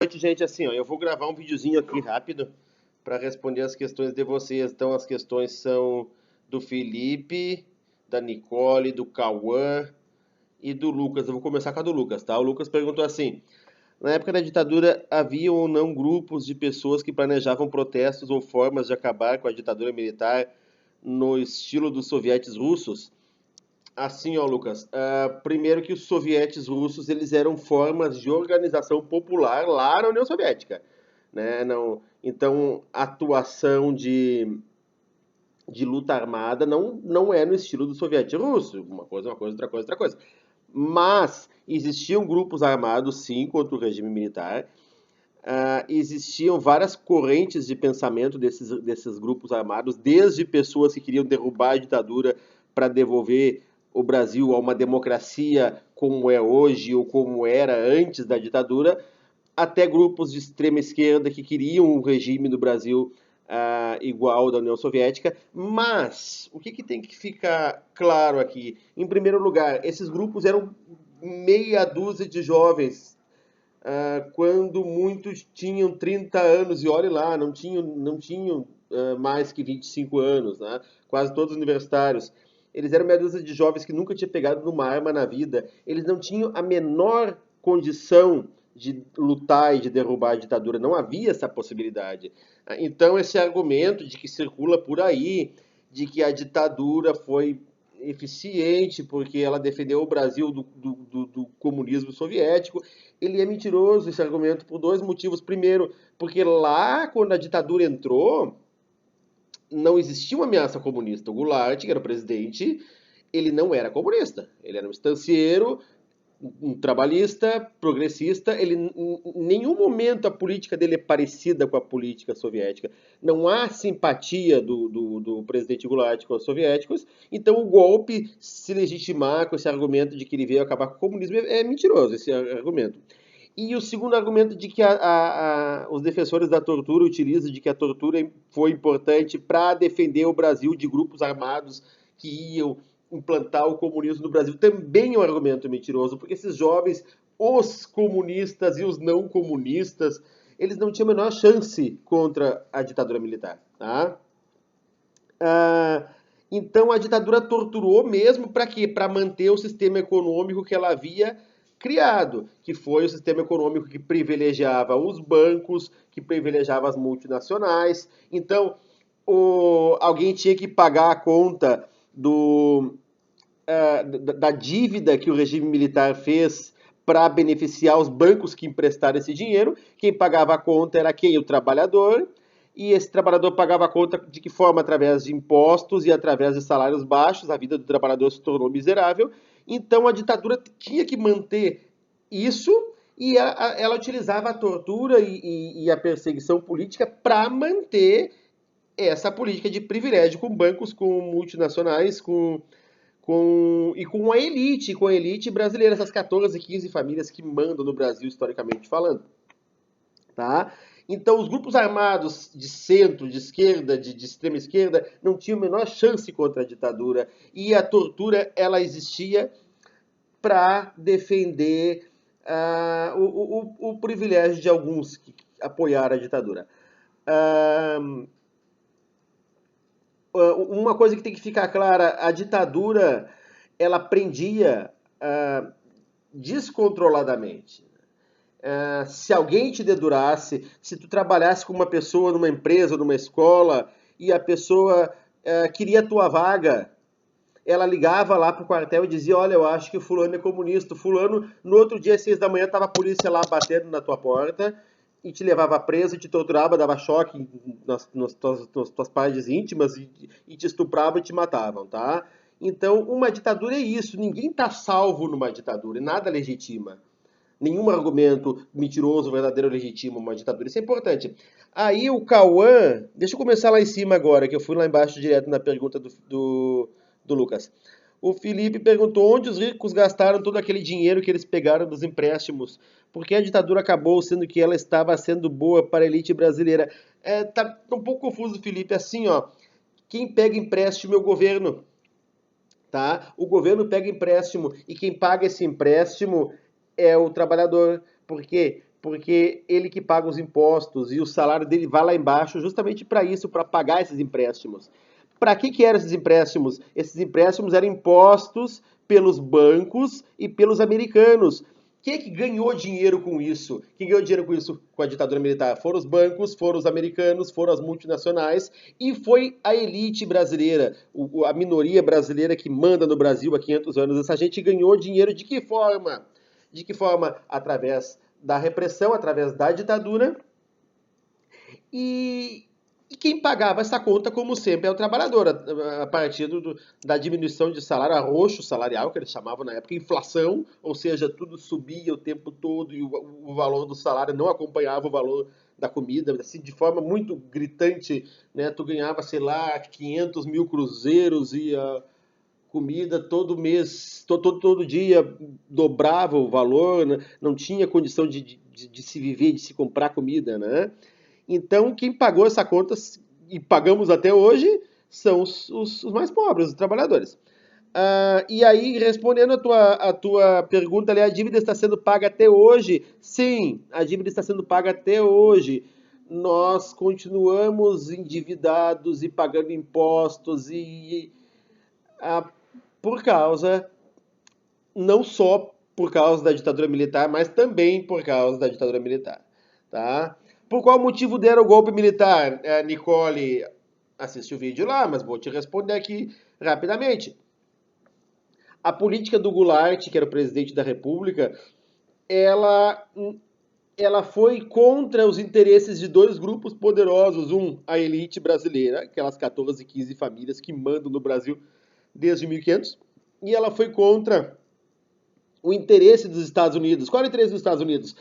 noite, gente. Assim, ó, eu vou gravar um videozinho aqui rápido para responder as questões de vocês. Então, as questões são do Felipe, da Nicole, do Cauã e do Lucas. Eu vou começar com a do Lucas, tá? O Lucas perguntou assim: na época da ditadura, havia ou não grupos de pessoas que planejavam protestos ou formas de acabar com a ditadura militar no estilo dos sovietes russos? Assim, ó, Lucas, primeiro que os sovietes russos, eles eram formas de organização popular lá na União Soviética, né? Não, então, atuação de luta armada não é no estilo do soviete russo, uma coisa, outra coisa, outra coisa. Mas existiam grupos armados, sim, contra o regime militar. Existiam várias correntes de pensamento desses grupos armados, desde pessoas que queriam derrubar a ditadura para devolver o Brasil a uma democracia como é hoje ou como era antes da ditadura, até grupos de extrema esquerda que queriam um regime no Brasil igual ao da União Soviética. Mas o que tem que ficar claro aqui? Em primeiro lugar, esses grupos eram meia dúzia de jovens quando muitos tinham 30 anos, e olhe lá, não tinham mais que 25 anos, né? Quase todos universitários. Eles eram meia dúzia de jovens que nunca tinham pegado numa arma na vida. Eles não tinham a menor condição de lutar e de derrubar a ditadura. Não havia essa possibilidade. Então, esse argumento de que circula por aí, de que a ditadura foi eficiente porque ela defendeu o Brasil do comunismo soviético, ele é mentiroso, esse argumento, por dois motivos. Primeiro, porque lá, quando a ditadura entrou, não existia uma ameaça comunista. O Goulart, que era o presidente, ele não era comunista. Ele era um estancieiro, um trabalhista, progressista. Ele, em nenhum momento a política dele é parecida com a política soviética. Não há simpatia do presidente Goulart com os soviéticos. Então o golpe se legitimar com esse argumento de que ele veio acabar com o comunismo é mentiroso, esse argumento. E o segundo argumento de que os defensores da tortura utilizam de que a tortura foi importante para defender o Brasil de grupos armados que iam implantar o comunismo no Brasil também é um argumento mentiroso, porque esses jovens, os comunistas e os não comunistas, eles não tinham a menor chance contra a ditadura militar. Tá? Então a ditadura torturou mesmo para quê? Para manter o sistema econômico que ela havia criado, que foi o sistema econômico que privilegiava os bancos, que privilegiava as multinacionais. Então, alguém tinha que pagar a conta da dívida que o regime militar fez para beneficiar os bancos que emprestaram esse dinheiro. Quem pagava a conta era quem? O trabalhador. E esse trabalhador pagava a conta de que forma? Através de impostos e através de salários baixos. A vida do trabalhador se tornou miserável. Então a ditadura tinha que manter isso e ela utilizava a tortura e a perseguição política para manter essa política de privilégio com bancos, com multinacionais, com a elite brasileira, essas 14, 15 famílias que mandam no Brasil, historicamente falando. Tá? Então, os grupos armados de centro, de esquerda, de extrema esquerda, não tinham a menor chance contra a ditadura. E a tortura, ela existia para defender o privilégio de alguns que apoiaram a ditadura. Uma coisa que tem que ficar clara, a ditadura, ela prendia descontroladamente. Se alguém te dedurasse, se tu trabalhasse com uma pessoa numa empresa, numa escola, e a pessoa queria a tua vaga, ela ligava lá pro quartel e dizia, olha, eu acho que o fulano é comunista. O fulano, no outro dia, às 6 da manhã, tava a polícia lá batendo na tua porta e te levava preso, te torturava, dava choque nas tuas partes íntimas e te estuprava e te matavam, tá? Então, uma ditadura é isso. Ninguém tá salvo numa ditadura e nada legitima. Nenhum argumento mentiroso, verdadeiro, legítimo uma ditadura. Isso é importante. Aí o Cauã, deixa eu começar lá em cima agora, que eu fui lá embaixo direto na pergunta do Lucas. O Felipe perguntou onde os ricos gastaram todo aquele dinheiro que eles pegaram dos empréstimos. Porque a ditadura acabou, sendo que ela estava sendo boa para a elite brasileira. Tá um pouco confuso, Felipe. Assim, ó, quem pega empréstimo é o governo. Tá? O governo pega empréstimo e quem paga esse empréstimo é o trabalhador. Por quê? porque ele que paga os impostos e o salário dele vai lá embaixo justamente para isso, para pagar esses empréstimos. Para que eram esses empréstimos? Esses empréstimos eram impostos pelos bancos e pelos americanos. Quem é que ganhou dinheiro com isso? Quem ganhou dinheiro com isso com a ditadura militar? Foram os bancos, foram os americanos, foram as multinacionais e foi a elite brasileira, a minoria brasileira que manda no Brasil há 500 anos. Essa gente ganhou dinheiro de que forma? De que forma? Através da repressão, através da ditadura. E quem pagava essa conta, como sempre, é o trabalhador, a partir da diminuição de salário, arroxo salarial, que eles chamavam na época, inflação, ou seja, tudo subia o tempo todo e o valor do salário não acompanhava o valor da comida, assim, de forma muito gritante, né? Tu ganhava, sei lá, 500 mil cruzeiros e a comida todo mês, todo dia dobrava o valor, né? Não tinha condição de se viver, de se comprar comida, né? Então, quem pagou essa conta, e pagamos até hoje, são os mais pobres, os trabalhadores. E aí, respondendo a tua pergunta ali, a dívida está sendo paga até hoje? Sim, a dívida está sendo paga até hoje. Nós continuamos endividados e pagando impostos ah, por causa, não só por causa da ditadura militar, mas também por causa da ditadura militar, tá? Por qual motivo deram o golpe militar? Nicole, assiste o vídeo lá, mas vou te responder aqui rapidamente. A política do Goulart, que era o presidente da República, ela foi contra os interesses de dois grupos poderosos. Um, a elite brasileira, aquelas 14, 15 famílias que mandam no Brasil desde 1500. E ela foi contra o interesse dos Estados Unidos. Qual é o interesse dos Estados Unidos?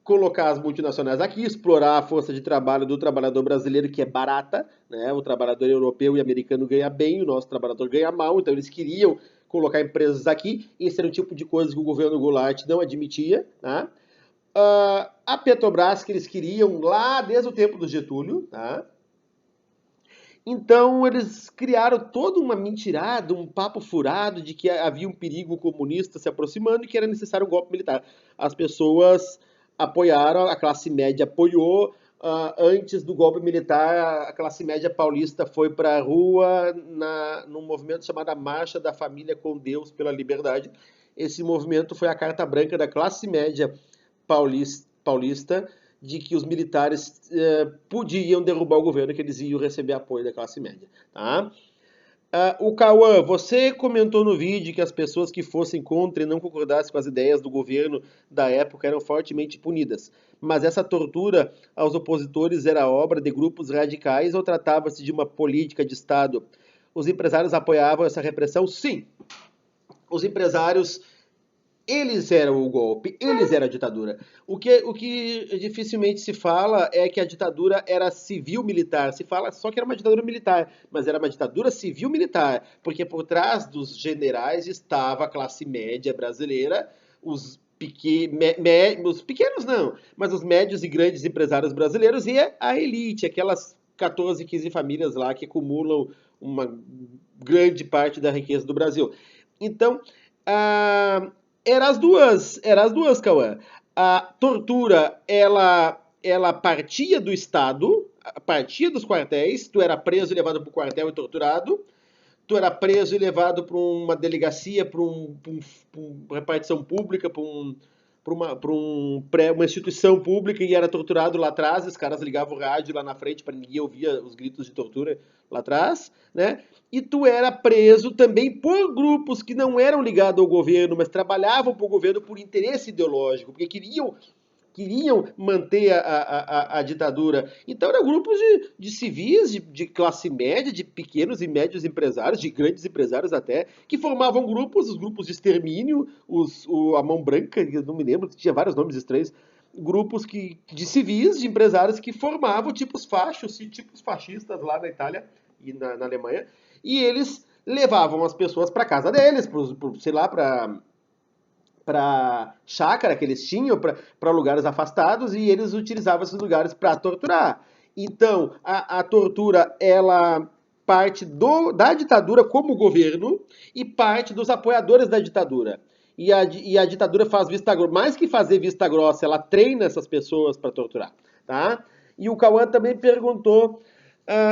Colocar as multinacionais aqui, explorar a força de trabalho do trabalhador brasileiro, que é barata, né? O trabalhador europeu e americano ganha bem, o nosso trabalhador ganha mal, então eles queriam colocar empresas aqui. Esse era o tipo de coisa que o governo Goulart não admitia, né? A Petrobras, que eles queriam lá desde o tempo do Getúlio, tá? Então eles criaram toda uma mentirada, um papo furado de que havia um perigo comunista se aproximando e que era necessário um golpe militar. As pessoas apoiaram, a classe média apoiou. Antes do golpe militar, a classe média paulista foi para a rua num movimento chamado Marcha da Família com Deus pela Liberdade. Esse movimento foi a carta branca da classe média paulista de que os militares podiam derrubar o governo, que eles iam receber apoio da classe média. Tá? O Cauã, você comentou no vídeo que as pessoas que fossem contra e não concordassem com as ideias do governo da época eram fortemente punidas. Mas essa tortura aos opositores era obra de grupos radicais ou tratava-se de uma política de Estado? Os empresários apoiavam essa repressão? Sim. Os empresários, eles eram o golpe, eles eram a ditadura. O que dificilmente se fala é que a ditadura era civil-militar. Se fala só que era uma ditadura militar, mas era uma ditadura civil-militar, porque por trás dos generais estava a classe média brasileira, os pequenos não, mas os médios e grandes empresários brasileiros e a elite, aquelas 14, 15 famílias lá que acumulam uma grande parte da riqueza do Brasil. Então, era as duas, Cauã. A tortura, ela partia do Estado, partia dos quartéis, tu era preso e levado para o quartel e torturado, tu era preso e levado para uma delegacia, para uma repartição pública, para uma instituição pública e era torturado lá atrás, os caras ligavam o rádio lá na frente para ninguém ouvir os gritos de tortura lá atrás, né? E tu era preso também por grupos que não eram ligados ao governo, mas trabalhavam para o governo por interesse ideológico, porque queriam manter a ditadura. Então eram grupos de civis, de classe média, de pequenos e médios empresários, de grandes empresários até, que formavam grupos, os grupos de extermínio, a Mão Branca, eu não me lembro, tinha vários nomes estranhos, grupos de civis, de empresários que formavam tipos fascistas lá na Itália e na Alemanha, e eles levavam as pessoas para casa deles, sei lá, para chácara que eles tinham, para lugares afastados, e eles utilizavam esses lugares para torturar. Então, a tortura, ela parte da ditadura como governo e parte dos apoiadores da ditadura. e a ditadura faz vista grossa. Mais que fazer vista grossa, ela treina essas pessoas para torturar. Tá? E o Cauã também perguntou: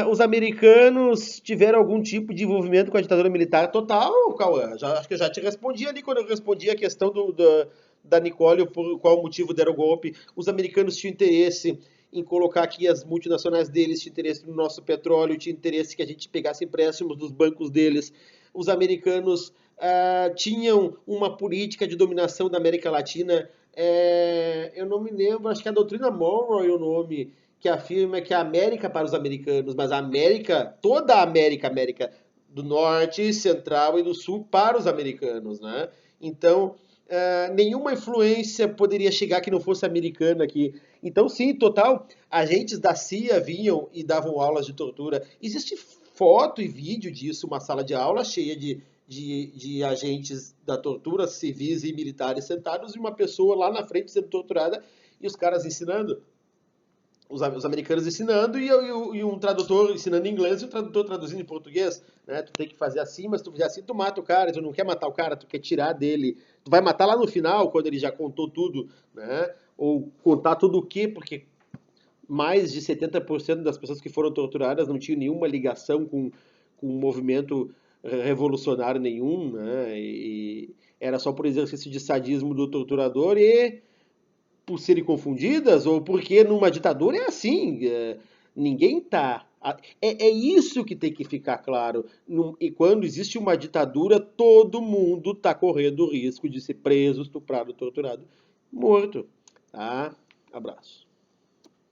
os americanos tiveram algum tipo de envolvimento com a ditadura militar? Total, Cauã. Acho que eu já te respondi ali quando eu respondi a questão da Nicole, por qual motivo deram o golpe. Os americanos tinham interesse em colocar aqui as multinacionais deles, tinham interesse no nosso petróleo, tinham interesse que a gente pegasse empréstimos dos bancos deles. Os americanos tinham uma política de dominação da América Latina. Eu não me lembro, acho que é a doutrina Monroe o nome, que afirma que a América para os americanos, mas a América, toda a América do Norte, Central e do Sul para os americanos, né? Então, nenhuma influência poderia chegar que não fosse americana aqui. Então, sim, total, agentes da CIA vinham e davam aulas de tortura. Existe foto e vídeo disso, uma sala de aula cheia de agentes da tortura, civis e militares sentados, e uma pessoa lá na frente sendo torturada, e os caras ensinando. Os americanos ensinando e um tradutor ensinando em inglês e o tradutor traduzindo em português, né? Tu tem que fazer assim, mas se tu fizer assim, tu mata o cara, tu não quer matar o cara, tu quer tirar dele. Tu vai matar lá no final, quando ele já contou tudo, né? Ou contar tudo o quê? Porque mais de 70% das pessoas que foram torturadas não tinham nenhuma ligação com um movimento revolucionário nenhum, né? E era só por exercício de sadismo do torturador e por serem confundidas ou porque numa ditadura é assim, ninguém tá. É isso que tem que ficar claro. E quando existe uma ditadura, todo mundo está correndo o risco de ser preso, estuprado, torturado, morto. Tá? Abraço.